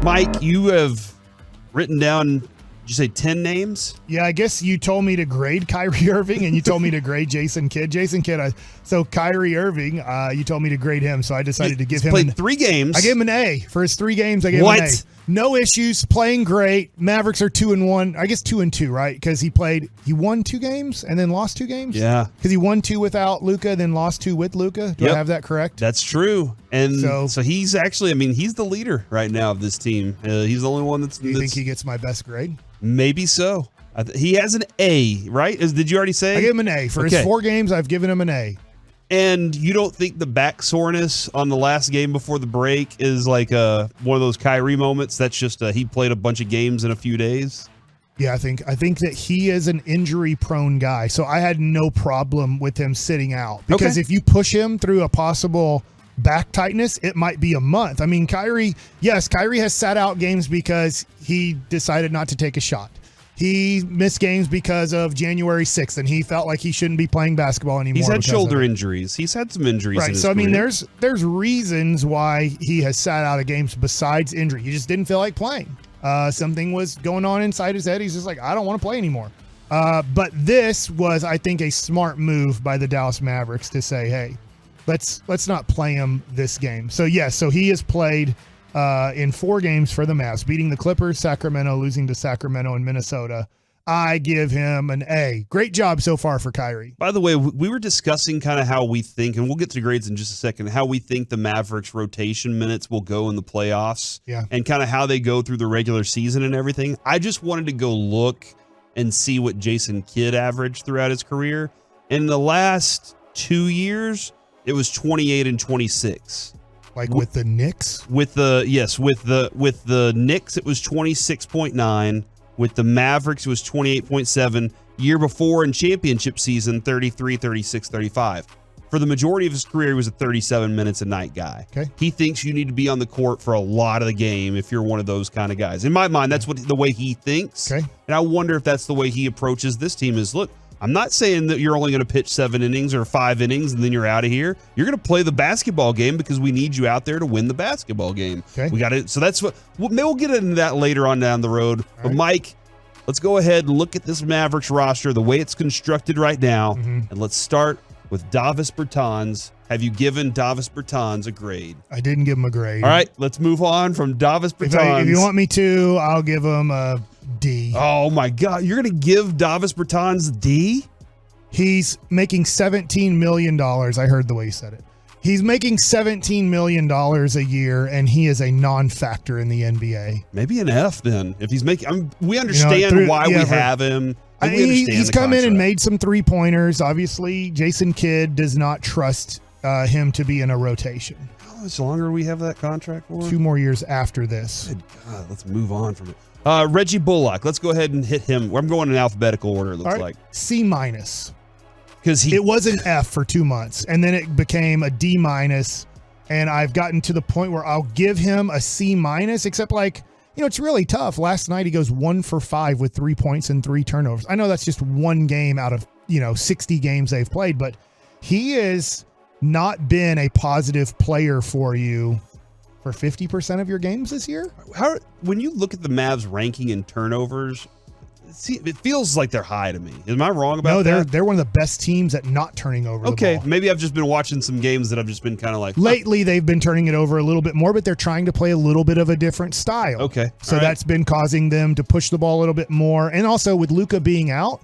Mike, you have written down, did you say 10 names? Yeah, I guess you told me to grade Kyrie Irving and you told me to grade Jason Kidd. So Kyrie Irving, you told me to grade him, so I decided to give him played 3 games. I gave him an A. For his 3 games, I gave him an A. No issues, playing great. Mavericks are 2-1. I guess 2-2, right? Because he won 2 games and then lost 2 games? Yeah. Because he won 2 without Luka, then lost 2 with Luka. Do I have that correct? That's true. And so he's actually, he's the leader right now of this team. He's the only one that's... Do you think he gets my best grade? Maybe so. He has an A, right? Did you already say? I gave him an A. For his 4 games, I've given him an A. And you don't think the back soreness on the last game before the break is like one of those Kyrie moments? That's just he played a bunch of games in a few days? Yeah, I think that he is an injury-prone guy. So I had no problem with him sitting out. Because if you push him through a possible back tightness, it might be a month. I mean, Kyrie has sat out games because he decided not to take a shot. He missed games because of January 6th, and he felt like he shouldn't be playing basketball anymore. He's had shoulder injuries. He's had some injuries. Right. So, there's reasons why he has sat out of games besides injury. He just didn't feel like playing. Something was going on inside his head. He's just like, I don't want to play anymore. But this was, I think, a smart move by the Dallas Mavericks to say, hey, let's not play him this game. So, so he has played in 4 games for the Mavs, beating the Clippers, Sacramento, losing to Sacramento and Minnesota. I give him an A. Great job so far for Kyrie. By the way, we were discussing kind of how we think, and we'll get to grades in just a second, how we think the Mavericks rotation minutes will go in the playoffs and kind of how they go through the regular season and everything. I just wanted to go look and see what Jason Kidd averaged throughout his career. In the last 2 years, it was 28 and 26. Like with the Knicks? With the Knicks, it was 26.9. With the Mavericks, it was 28.7. Year before in championship season, 33, 36, 35. For the majority of his career, he was a 37 minutes a night guy. Okay. He thinks you need to be on the court for a lot of the game if you're one of those kind of guys. In my mind, that's the way he thinks. Okay. And I wonder if that's the way he approaches this team is, look, I'm not saying that you're only going to pitch 7 innings or 5 innings and then you're out of here. You're going to play the basketball game because we need you out there to win the basketball game. Okay. We got it. So that's what maybe we'll get into that later on down the road. All but right. Mike, let's go ahead and look at this Mavericks roster, the way it's constructed right now, and let's start with Davis Bertans. Have you given Davis Bertans a grade? I didn't give him a grade. All right, let's move on from Davis Bertans. If you want me to, I'll give him a D. Oh my God, you're going to give Davis Bertans D? He's making $17 million. I heard the way you said it. He's making $17 million a year, and he is a non-factor in the NBA. Maybe an F then. If he's making, we understand why we have him. He's come in and made some 3-pointers. Obviously, Jason Kidd does not trust him to be in a rotation. How much longer do we have that contract for? 2 more years after this. Good God, let's move on from it. Reggie Bullock. Let's go ahead and hit him. I'm going in alphabetical order, it looks like. C-. Because it was an F for 2 months, and then it became a D-, and I've gotten to the point where I'll give him a C-, except it's really tough. Last night he goes 1 for 5 with 3 points and 3 turnovers. I know that's just one game out of 60 games they've played, but he has not been a positive player for you for 50% of your games this year. When you look at the Mavs ranking in turnovers, it feels like they're high to me. Am I wrong about that? No, they're one of the best teams at not turning over the ball. Maybe I've just been watching some games that I've just been kind of like... Lately, they've been turning it over a little bit more, but they're trying to play a little bit of a different style. Okay. So that's been causing them to push the ball a little bit more. And also with Luka being out,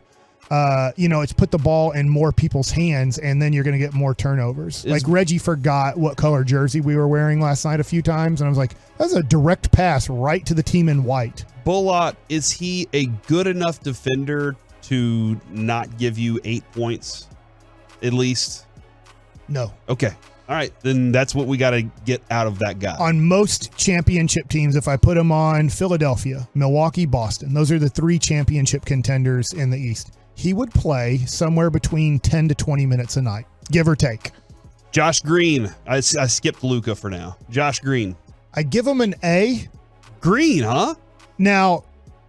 it's put the ball in more people's hands, and then you're going to get more turnovers. Like Reggie forgot what color jersey we were wearing last night a few times, and I was like, that's a direct pass right to the team in white. Bullock, is he a good enough defender to not give you 8 points at least? No. Okay. All right. Then that's what we got to get out of that guy. On most championship teams, if I put him on Philadelphia, Milwaukee, Boston, those are the 3 championship contenders in the East. He would play somewhere between 10 to 20 minutes a night, give or take. Josh Green. I skipped Luka for now. Josh Green. I give him an A. Green, huh? Now,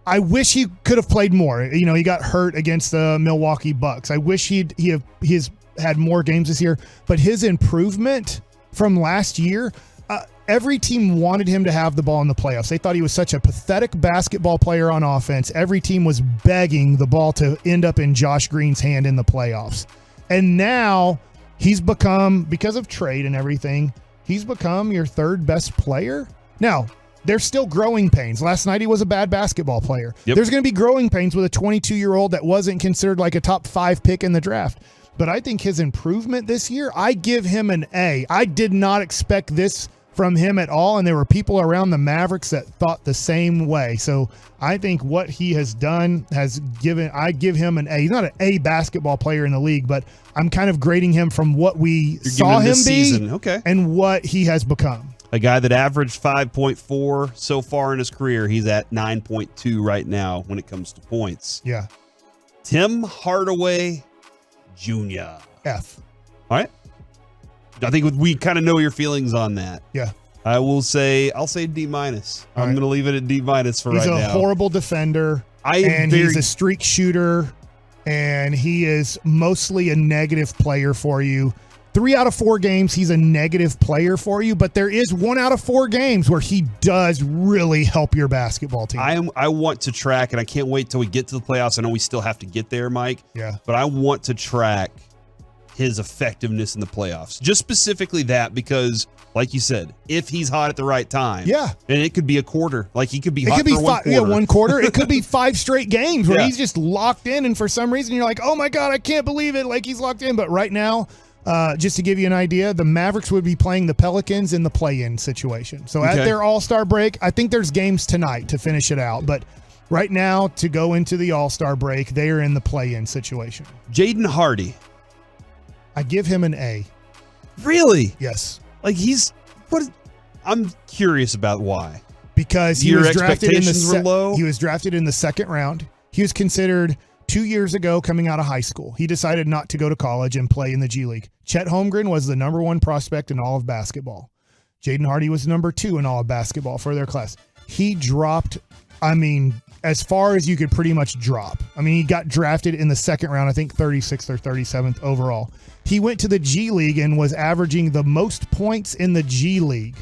I wish he could have played more. He got hurt against the Milwaukee Bucks. I wish he has had more games this year, but his improvement from last year, Every team wanted him to have the ball in the playoffs. They thought he was such a pathetic basketball player on offense. Every team was begging the ball to end up in Josh Green's hand in the playoffs. And now he's become, because of trade and everything, he's become your third best player. Now, there's still growing pains. Last night he was a bad basketball player. Yep. There's going to be growing pains with a 22-year-old that wasn't considered like a top 5 pick in the draft. But I think his improvement this year, I give him an A. I did not expect this from him at all, and there were people around the Mavericks that thought the same way. So I think what he has done I give him an A. He's not an A basketball player in the league, but I'm kind of grading him from what we saw him be and what he has become. A guy that averaged 5.4 so far in his career, he's at 9.2 right now when it comes to points. Yeah. Tim Hardaway Jr. F. All right. I think we kind of know your feelings on that. Yeah. I'll say D-. I'm going to leave it at D- for right now. He's a horrible defender, he's a streak shooter, and he is mostly a negative player for you. 3 out of 4 games, he's a negative player for you, but there is 1 out of 4 games where he does really help your basketball team. I want to track, and I can't wait till we get to the playoffs. I know we still have to get there, Mike. Yeah. But I want to track his effectiveness in the playoffs. Just specifically that, because like you said, if he's hot at the right time, yeah, and it could be a quarter, like he could be hot for 1 quarter. Yeah, 1 quarter. It could be 5 straight games where he's just locked in, and for some reason you're like, oh my God, I can't believe it, like he's locked in. But right now, just to give you an idea, the Mavericks would be playing the Pelicans in the play-in situation. So at their All-Star break, I think there's games tonight to finish it out, but right now, to go into the All-Star break, they are in the play-in situation. Jaden Hardy. I give him an A. Really? Yes. Like I'm curious about why. Because he was drafted low? He was drafted in the 2nd round. He was considered 2 years ago coming out of high school. He decided not to go to college and play in the G League. Chet Holmgren was the number 1 prospect in all of basketball. Jaden Hardy was number 2 in all of basketball for their class. He dropped, as far as you could pretty much drop. He got drafted in the 2nd round, I think 36th or 37th overall. He went to the G League and was averaging the most points in the G League.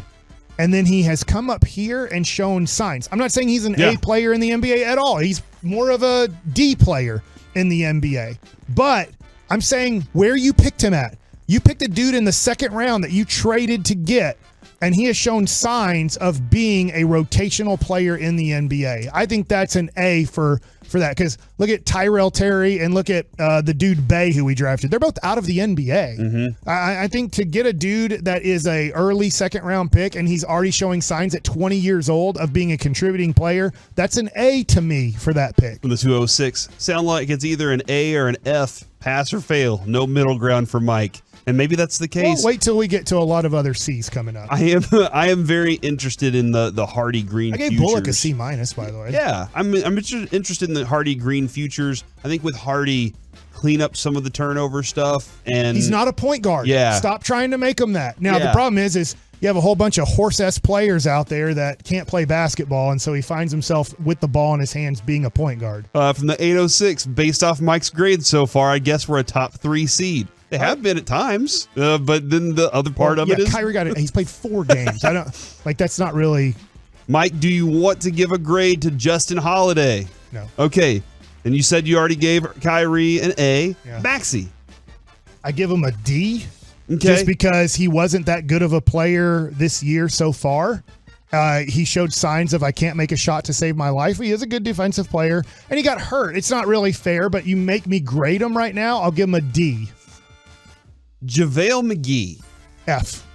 And then he has come up here and shown signs. I'm not saying he's an A player in the NBA at all. He's more of a D player in the NBA. But I'm saying where you picked him at. You picked a dude in the 2nd round that you traded to get, and he has shown signs of being a rotational player in the NBA. I think that's an A for that, because look at Tyrell Terry and look at the dude Bay who we drafted. They're both out of the NBA. Mm-hmm. I think to get a dude that is a early 2nd round pick and he's already showing signs at 20 years old of being a contributing player, that's an A to me for that pick. From the 206, sound like it's either an A or an F, pass or fail. No middle ground for Mike. And maybe that's the case. Well, wait till we get to a lot of other C's coming up. I am very interested in the Hardy Green futures. I gave Bullock a C-, by the way. Yeah, I'm interested in the Hardy Green futures. I think with Hardy, clean up some of the turnover stuff. And he's not a point guard. Yeah. Stop trying to make him that. Now, the problem is you have a whole bunch of horse-ass players out there that can't play basketball, and so he finds himself with the ball in his hands being a point guard. From the 806, based off Mike's grades so far, I guess we're a top 3 seed. They have been at times, but then the other part of it is Kyrie got it. He's played 4 games. I don't that's not really. Mike, do you want to give a grade to Justin Holiday? No. Okay, and you said you already gave Kyrie an A. Yeah. Maxey, I give him a D. Okay. Just because he wasn't that good of a player this year so far. He showed signs of I can't make a shot to save my life. He is a good defensive player, and he got hurt. It's not really fair, but you make me grade him right now. I'll give him a D. JaVale McGee. F.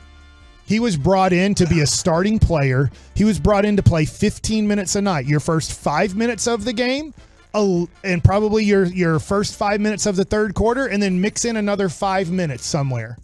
He was brought in to be a starting player. He was brought in to play 15 minutes a night. Your first 5 minutes of the game, and probably your first 5 minutes of the 3rd quarter, and then mix in another 5 minutes somewhere.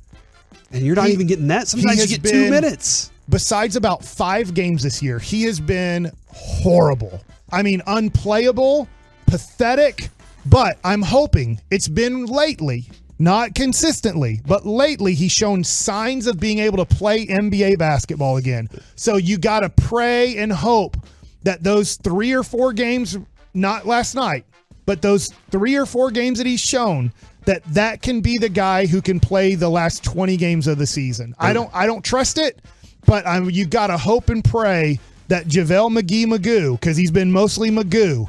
And you're not even getting that. Sometimes you get 2 minutes. Besides about 5 games this year, he has been horrible. Unplayable, pathetic, but I'm hoping it's been lately. Not consistently, but lately he's shown signs of being able to play NBA basketball again. So you got to pray and hope that those 3 or 4 games, not last night, but those 3 or 4 games that he's shown, that can be the guy who can play the last 20 games of the season. I don't trust it. But you got to hope and pray that JaVale Magoo, because he's been mostly Magoo,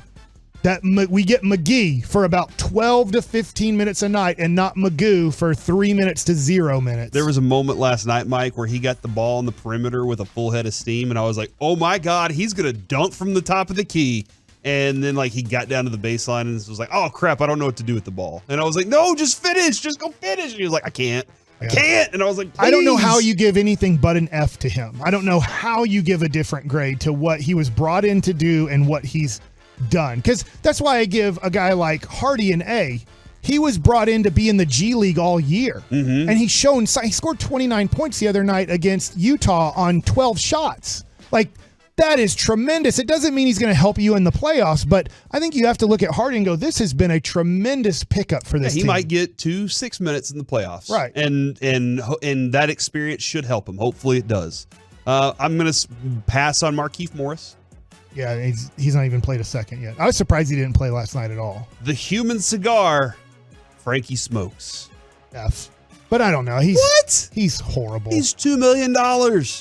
that we get McGee for about 12 to 15 minutes a night and not Magoo for 3 minutes to 0 minutes. There was a moment last night, Mike, where he got the ball on the perimeter with a full head of steam, and I was like, oh my God, he's going to dunk from the top of the key. And then, he got down to the baseline and was like, oh, crap, I don't know what to do with the ball. And I was like, no, just finish. Just go finish. And he was like, I can't. I can't. And I was like, please. I don't know how you give anything but an F to him. I don't know how you give a different grade to what he was brought in to do and what he's done. Because that's why I give a guy like Hardy an A. He was brought in to be in the G League all year. And he scored 29 points the other night against Utah on 12 shots. That is tremendous. It doesn't mean he's going to help you in the playoffs, but I think you have to look at Hardy and go, this has been a tremendous pickup for this team. He might get 6 minutes in the playoffs. Right. And that experience should help him. Hopefully it does. I'm going to pass on Markieff Morris. Yeah, he's not even played a second yet. I was surprised he didn't play last night at all. The human cigar, Frankie Smokes. F. But I don't know. He's horrible. He's $2 million.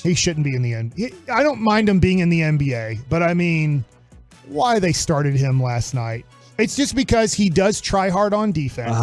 He shouldn't be in the NBA. I don't mind him being in the NBA, but I mean, why they started him last night? It's just because he does try hard on defense.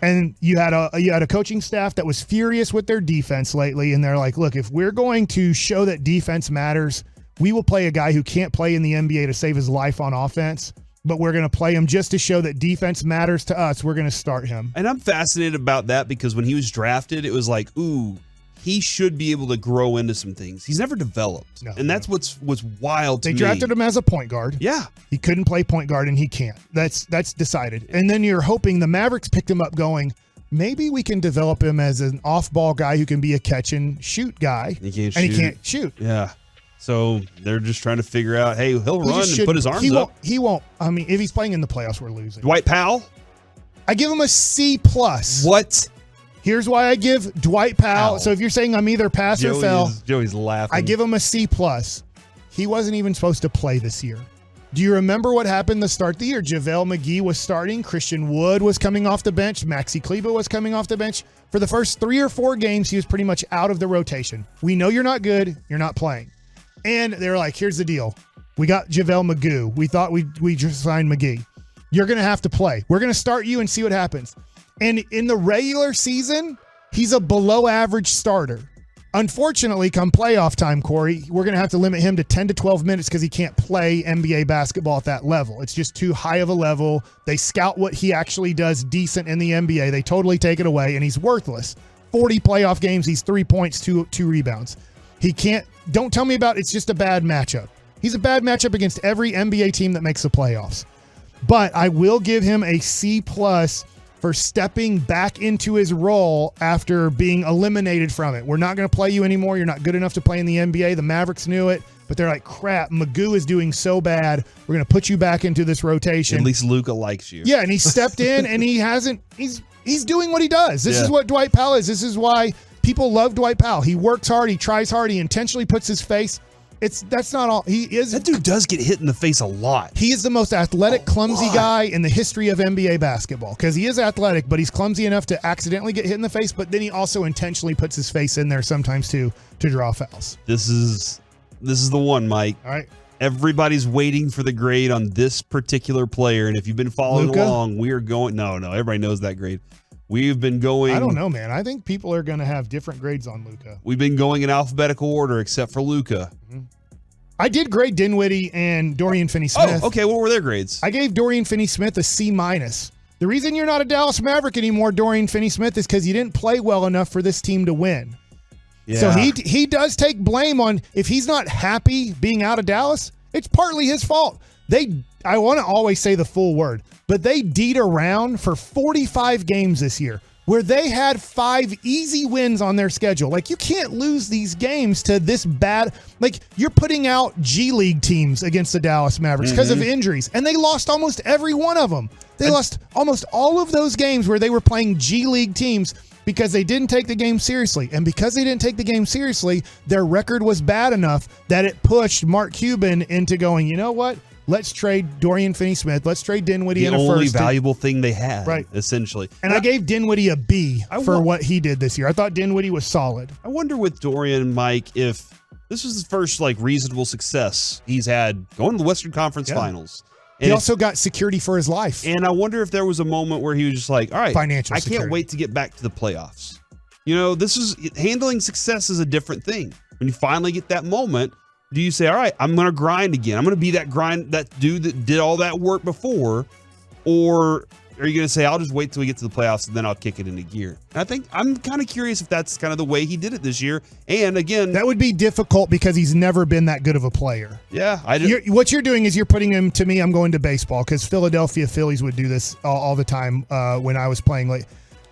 And you had a coaching staff that was furious with their defense lately, and they're like, look, if we're going to show that defense matters, we will play a guy who can't play in the NBA to save his life on offense. But we're going to play him just to show that defense matters to us. We're going to start him. And I'm fascinated about that because when he was drafted, it was like, ooh, he should be able to grow into some things. He's never developed. That's what's wild to me. They drafted him as a point guard. Yeah. He couldn't play point guard, and he can't. That's decided. And then you're hoping the Mavericks picked him up going, maybe we can develop him as an off-ball guy who can be a catch-and-shoot guy. He can't shoot. Yeah. So they're just trying to figure out, hey, he'll run and put his arms up. He won't. I mean, if he's playing in the playoffs, we're losing. Dwight Powell? I give him a C+. What? Here's why I give Dwight Powell. So if you're saying I'm either pass or fail, Joey's laughing. I give him a C+. He wasn't even supposed to play this year. Do you remember what happened to start the year? JaVale McGee was starting. Christian Wood was coming off the bench. Maxi Kleber was coming off the bench. For the first 3 or 4 games, he was pretty much out of the rotation. We know you're not good. You're not playing. And they're like, here's the deal. We got JaVale Magoo. We thought we just signed McGee. You're going to have to play. We're going to start you and see what happens. And in the regular season, he's a below average starter. Unfortunately, come playoff time, Corey, we're going to have to limit him to 10 to 12 minutes because he can't play NBA basketball at that level. It's just too high of a level. They scout what he actually does decent in the NBA. They totally take it away, and he's worthless. 40 playoff games, he's 3 points, 2 rebounds. He can't. Don't tell me about it's just a bad matchup. He's a bad matchup against every NBA team that makes the playoffs. But I will give him a C+ for stepping back into his role after being eliminated from it. We're not going to play you anymore. You're not good enough to play in the NBA. The Mavericks knew it, but they're like, crap, Magoo is doing so bad. We're going to put you back into this rotation. At least Luka likes you. Yeah, and he stepped in, and he's doing what he does. This is what Dwight Powell is. This is why people love Dwight Powell. He works hard. He tries hard. He intentionally puts his face. That's not all. He is. That dude does get hit in the face a lot. He is the most athletic, clumsy guy in the history of NBA basketball because he is athletic, but he's clumsy enough to accidentally get hit in the face. But then he also intentionally puts his face in there sometimes too to draw fouls. This is the one, Mike. All right. Everybody's waiting for the grade on this particular player, and if you've been following along, we are going. No, everybody knows that grade. We've been going. I don't know, man. I think people are going to have different grades on Luka. We've been going in alphabetical order except for Luka. Mm-hmm. I did grade Dinwiddie and Dorian Finney-Smith. Oh, okay. What were their grades? I gave Dorian Finney-Smith a C-. The reason you're not a Dallas Maverick anymore, Dorian Finney-Smith, is because you didn't play well enough for this team to win. Yeah. So he does take blame on if he's not happy being out of Dallas. It's partly his fault. I want to always say the full word, but they D'd around for 45 games this year where they had 5 easy wins on their schedule. Like, you can't lose these games to this bad. Like, you're putting out G League teams against the Dallas Mavericks because of injuries, and they lost almost every one of them. They lost almost all of those games where they were playing G League teams because they didn't take the game seriously. And because they didn't take the game seriously, their record was bad enough that it pushed Mark Cuban into going, you know what? let's trade Dorian Finney-Smith. Let's trade Dinwiddie in a first. The only valuable thing they had, right, essentially. And I gave Dinwiddie a B for what he did this year. I thought Dinwiddie was solid. I wonder with Dorian, Mike, if this was his first reasonable success he's had going to the Western Conference Finals. And he also got security for his life. And I wonder if there was a moment where he was just like, all right, financial security. Can't wait to get back to the playoffs. This is handling success is a different thing. When you finally get that moment, do you say, all right, I'm going to grind again. I'm going to be that dude that did all that work before? Or are you going to say, I'll just wait till we get to the playoffs and then I'll kick it into gear? And I think I'm kind of curious if that's kind of the way he did it this year. And again, that would be difficult because he's never been that good of a player. Yeah. What you're doing is you're putting him, to me, I'm going to baseball because Philadelphia Phillies would do this all the time when I was playing.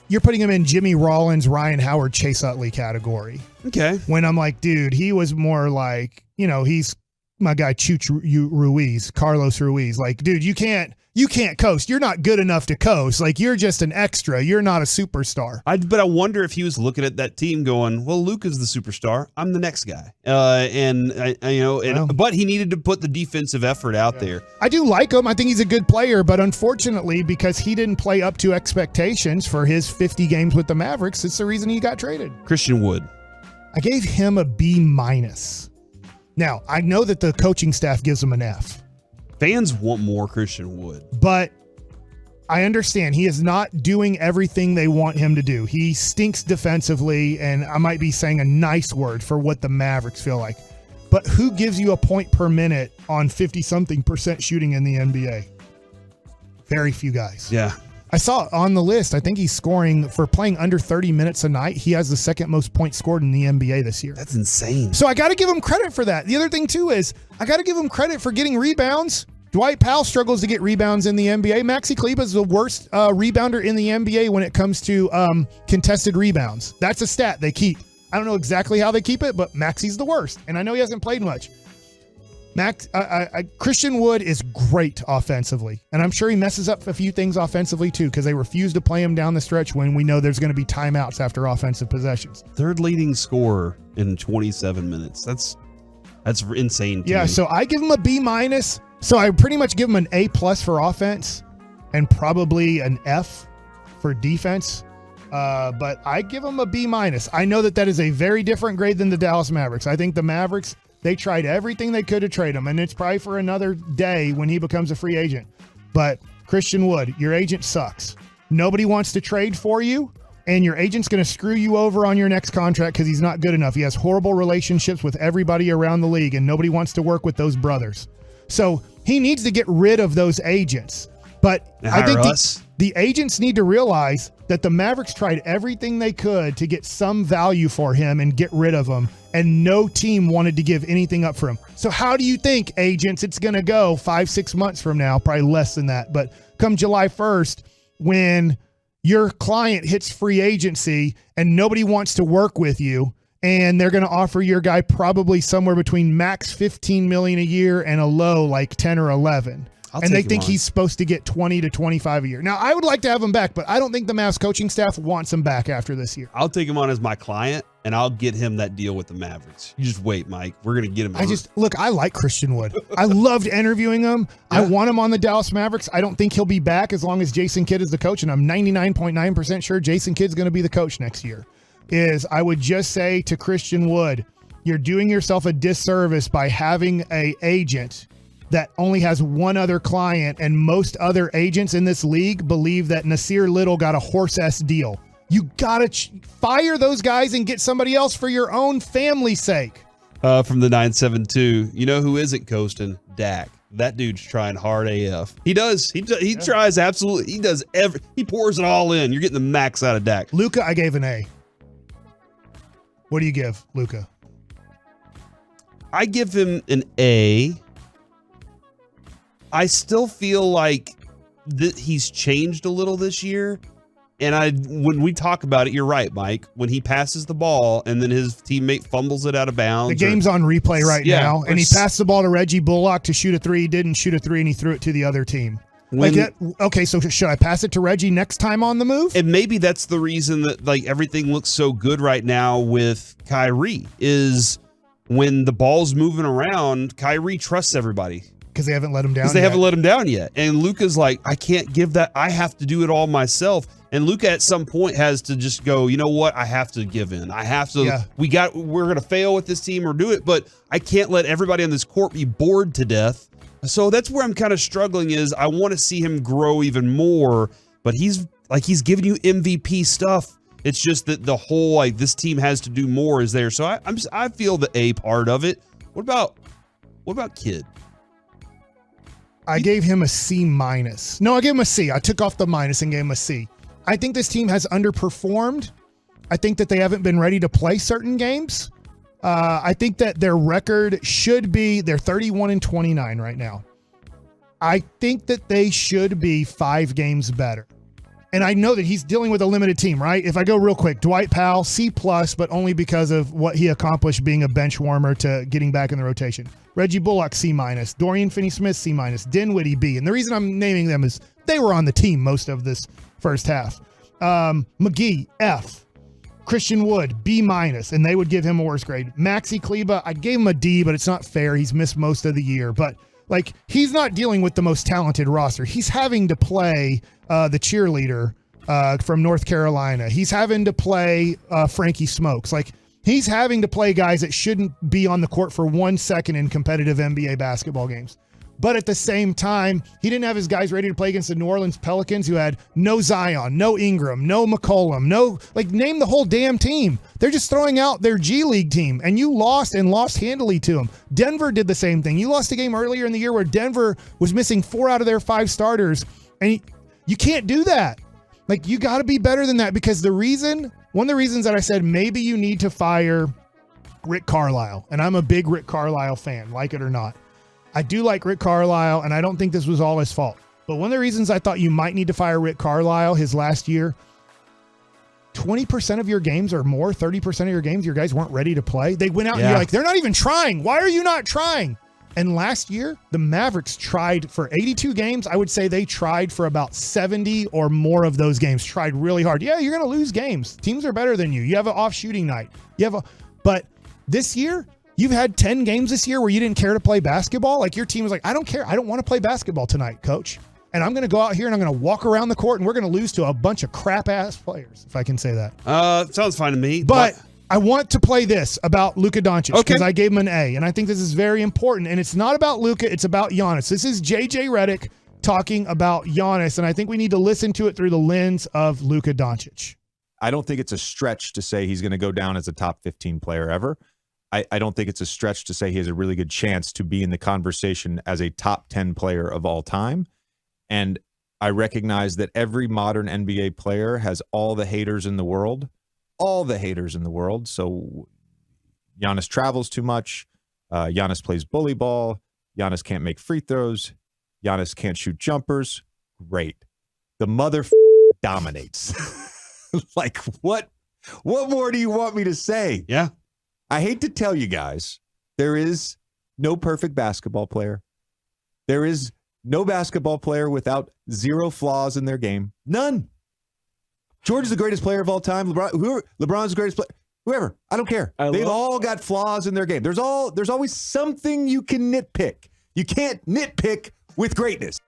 You're putting him in Jimmy Rollins, Ryan Howard, Chase Utley category. Okay. When I'm like, dude, he was more like, he's my guy, Carlos Ruiz. Dude, you can't coast. You're not good enough to coast. You're just an extra. You're not a superstar. But I wonder if he was looking at that team going, well, Luka's the superstar. I'm the next guy. But he needed to put the defensive effort out there. I do like him. I think he's a good player, but unfortunately, because he didn't play up to expectations for his 50 games with the Mavericks, it's the reason he got traded. Christian Wood. I gave him a B-. Now, I know that the coaching staff gives him an F. Fans want more Christian Wood. But I understand he is not doing everything they want him to do. He stinks defensively, and I might be saying a nice word for what the Mavericks feel like. But who gives you a point per minute on 50-something% shooting in the NBA? Very few guys. Yeah. I saw on the list, I think he's scoring for playing under 30 minutes a night. He has the second most points scored in the NBA this year. That's insane. So I got to give him credit for that. The other thing, too, is I got to give him credit for getting rebounds. Dwight Powell struggles to get rebounds in the NBA. Maxi Kleber is the worst rebounder in the NBA when it comes to contested rebounds. That's a stat they keep. I don't know exactly how they keep it, but Maxi's the worst. And I know he hasn't played much. Christian Wood is great offensively, and I'm sure he messes up a few things offensively too because they refuse to play him down the stretch when we know there's going to be timeouts after offensive possessions. Third leading scorer in 27 minutes. That's insane to me. So I give him a B-. So I pretty much give him an A+ for offense and probably an F for defense. But I give him a B-. I know that is a very different grade than the Dallas Mavericks. I think the Mavericks, they tried everything they could to trade him, and it's probably for another day when he becomes a free agent. But Christian Wood, your agent sucks. Nobody wants to trade for you, and your agent's going to screw you over on your next contract because he's not good enough. He has horrible relationships with everybody around the league, and nobody wants to work with those brothers. So he needs to get rid of those agents. But I think the agents need to realize that the Mavericks tried everything they could to get some value for him and get rid of him, and no team wanted to give anything up for him. So how do you think, agents, it's going to go 5-6 months from now, probably less than that, but come July 1st, when your client hits free agency and nobody wants to work with you, and they're going to offer your guy probably somewhere between max $15 million a year and a low like 10 or 11. And they think he's supposed to get 20 to 25 a year. Now, I would like to have him back, but I don't think the Mavs coaching staff wants him back after this year. I'll take him on as my client, and I'll get him that deal with the Mavericks. You just wait, Mike. We're going to get him. I like Christian Wood. I loved interviewing him. Yeah. I want him on the Dallas Mavericks. I don't think he'll be back as long as Jason Kidd is the coach, and I'm 99.9% sure Jason Kidd's going to be the coach next year. I would just say to Christian Wood, you're doing yourself a disservice by having an agent that only has one other client, and most other agents in this league believe that Nasir Little got a horse-ass deal. You got to fire those guys and get somebody else for your own family's sake. From the 972, you know who isn't coasting? Dak. That dude's trying hard AF. He does. He tries absolutely. He does he pours it all in. You're getting the max out of Dak. Luka, I gave an A. What do you give Luka? I give him an A. I still feel like he's changed a little this year. And when we talk about it, you're right, Mike. When he passes the ball and then his teammate fumbles it out of bounds. The game's on replay right now. And he passed the ball to Reggie Bullock to shoot a three. He didn't shoot a three, and he threw it to the other team. So should I pass it to Reggie next time on the move? And maybe that's the reason that everything looks so good right now with Kyrie is when the ball's moving around, Kyrie trusts everybody. Because they haven't let him down. Because they haven't let him down yet. And Luka's like, I can't give that. I have to do it all myself. And Luka at some point has to just go, you know what? I have to give in. I have to. Yeah. We're going to fail with this team or do it, but I can't let everybody on this court be bored to death. So that's where I'm kind of struggling is I want to see him grow even more, but he's giving you MVP stuff. It's just that the whole, like, this team has to do more is there. So I feel the A part of it. What about Kid? I gave him a C-. No, I gave him a C. I took off the minus and gave him a C. I think this team has underperformed. I think that they haven't been ready to play certain games. I think that their record should be, they're 31-29 right now. I think that they should be 5 games better. And I know that he's dealing with a limited team, right? If I go real quick, Dwight Powell, C+, but only because of what he accomplished being a bench warmer to getting back in the rotation. Reggie Bullock, C-. Dorian Finney-Smith, C-. Dinwiddie, B. And the reason I'm naming them is they were on the team most of this first half. McGee, F. Christian Wood, B-, and they would give him a worse grade. Maxi Kleba, I gave him a D, but it's not fair. He's missed most of the year. But, like, he's not dealing with the most talented roster. He's having to play the cheerleader from North Carolina. He's having to play Frankie Smokes. Like, he's having to play guys that shouldn't be on the court for 1 second in competitive NBA basketball games. But at the same time, he didn't have his guys ready to play against the New Orleans Pelicans, who had no Zion, no Ingram, no McCollum, name the whole damn team. They're just throwing out their G League team, and you lost handily to them. Denver did the same thing. You lost a game earlier in the year where Denver was missing 4 out of their 5 starters, and you can't do that. Like, you got to be better than that, because one of the reasons that I said maybe you need to fire Rick Carlisle, and I'm a big Rick Carlisle fan, like it or not. I do like Rick Carlisle, and I don't think this was all his fault. But one of the reasons I thought you might need to fire Rick Carlisle his last year, 20% of your games or more, 30% of your games, your guys weren't ready to play. They went out and you're like, they're not even trying. Why are you not trying? And last year, the Mavericks tried for 82 games. I would say they tried for about 70 or more of those games, tried really hard. Yeah, you're going to lose games. Teams are better than you. You have an off shooting night. But this year, you've had 10 games this year where you didn't care to play basketball. Like, your team was like, I don't care. I don't want to play basketball tonight, coach. And I'm going to go out here and I'm going to walk around the court and we're going to lose to a bunch of crap-ass players, if I can say that. Sounds fine to me. But I want to play this about Luka Doncic because I gave him an A. And I think this is very important. And it's not about Luka. It's about Giannis. This is J.J. Redick talking about Giannis. And I think we need to listen to it through the lens of Luka Doncic. I don't think it's a stretch to say he's going to go down as a top 15 player ever. I don't think it's a stretch to say he has a really good chance to be in the conversation as a top 10 player of all time. And I recognize that every modern NBA player has all the haters in the world. So Giannis travels too much. Giannis plays bully ball. Giannis can't make free throws. Giannis can't shoot jumpers. Great. The mother dominates. Like, what more do you want me to say? Yeah. I hate to tell you guys, there is no perfect basketball player. There is no basketball player without 0 flaws in their game. None. George is the greatest player of all time. LeBron's the greatest player. Whoever. I don't care. They've all got flaws in their game. There's always something you can nitpick. You can't nitpick with greatness.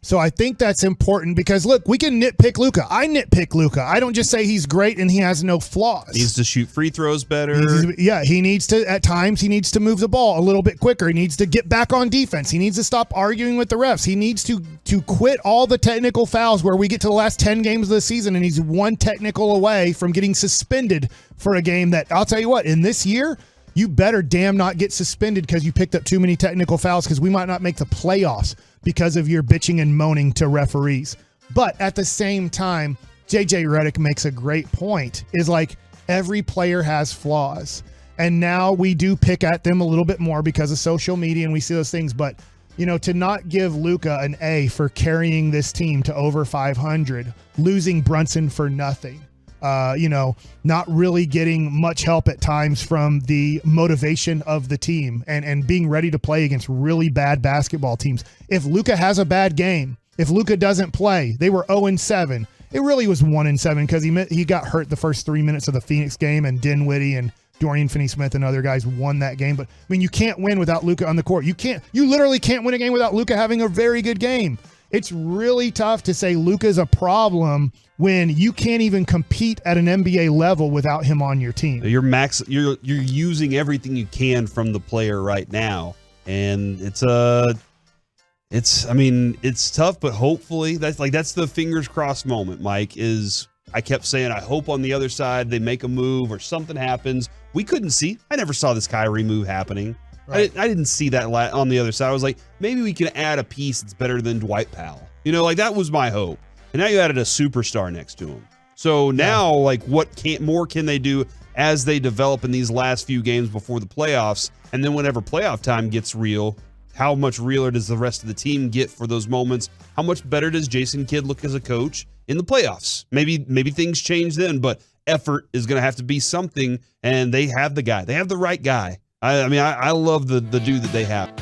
So I think that's important because, look, we can nitpick Luka. I nitpick Luka. I don't just say he's great and he has no flaws. He needs to shoot free throws better. He needs to, at times, he needs to move the ball a little bit quicker. He needs to get back on defense. He needs to stop arguing with the refs. He needs to quit all the technical fouls where we get to the last 10 games of the season and he's 1 technical away from getting suspended for a game that, I'll tell you what, in this year, you better damn not get suspended because you picked up too many technical fouls because we might not make the playoffs because of your bitching and moaning to referees. But at the same time, J.J. Redick makes a great point, is like every player has flaws. And now we do pick at them a little bit more because of social media and we see those things. But, you know, to not give Luka an A for carrying this team to over 500, losing Brunson for nothing, not really getting much help at times from the motivation of the team and being ready to play against really bad basketball teams. If Luka has a bad game, if Luka doesn't play, they were 0-7. It really was 1-7 because he got hurt the first 3 minutes of the Phoenix game and Dinwiddie and Dorian Finney-Smith and other guys won that game. But, I mean, you can't win without Luka on the court. You literally can't win a game without Luka having a very good game. It's really tough to say Luka's a problem when you can't even compete at an NBA level without him on your team. You're using everything you can from the player right now. And it's tough, but hopefully that's the fingers crossed moment, Mike, is I kept saying, I hope on the other side they make a move or something happens. We couldn't see. I never saw this Kyrie move happening. Right. I didn't see that on the other side. I was like, maybe we can add a piece that's better than Dwight Powell. That was my hope. And now you added a superstar next to him. So now, what more can they do as they develop in these last few games before the playoffs? And then whenever playoff time gets real, how much realer does the rest of the team get for those moments? How much better does Jason Kidd look as a coach in the playoffs? Maybe things change then, but effort is going to have to be something, and they have the guy. They have the right guy. I love the dude that they have.